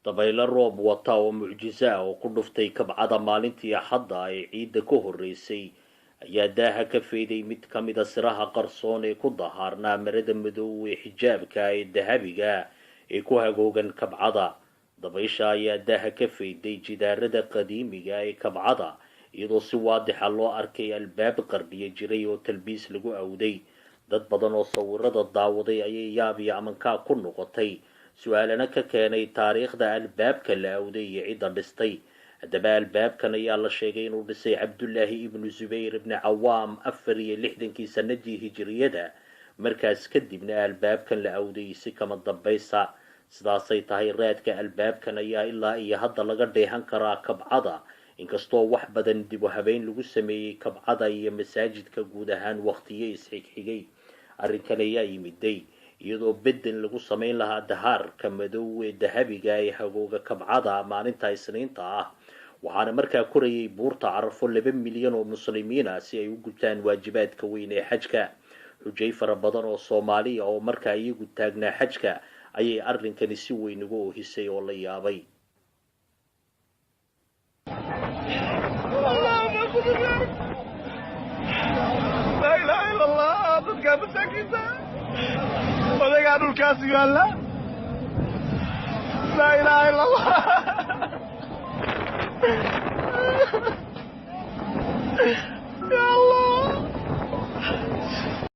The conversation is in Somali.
dabaylo roob wata oo mucjiso ah oo ku dhuftay kabcada maalintii axadda ay ciidda ka horreysay ayaa daaha ka fayday mid ka mid a siraha qarsoon ee ku dahaarnaa marada madow ee xijaabka ee dahabiga ee ku hagoogan kabcada. dabaysha ayaa daaha ka fayday jidaarada qadiimiga ee kabcada iyadoo si waadixa loo arkay albaab qardiya jiray oo talbiis lagu awday. dad badan oo sawirada daawaday ayay yaab iyo amankaa ku noqotay, su-aalana ka keenay taariikhda albaabka la awday iyo cidda dhistay. haddaba albaabkan ayaa la sheegay inuu dhisay cabdullaahi ibnu zubayr ibni cawaam 4 sanadii hijiriyada. markaas kadibna albaabkan la awday si kama dambaysa. sidaasay tahay raadka albaabkan ayaa ilaa iyo hadda laga dheehan karaa kabcada, inkastoo wax badan dib u habeyn lagu sameeyey kabcada iyo masaajidka guud ahaan waqtiyo isxigxigay. arrinkan ayaa yimiday iyadoo bedel lagu samayn lahaa dahaarka madow ee dahabiga ee hagooga kabcada maalinta isniinta ah. waxaana markaa korayay buurta carafo 2 milyan oo muslimiin ah si ay u gutaan waajibaadka weyn ee xajka. xujay fara badan oo Soomaaliya oo markaa iyagu taagnaa xajka ayay arrinkani si weyn ugu oohisay oo la yaabay. لا إله إلا الله dadka masaakiinta odagaa dhulkaasi yaalla. لا إله إلا الله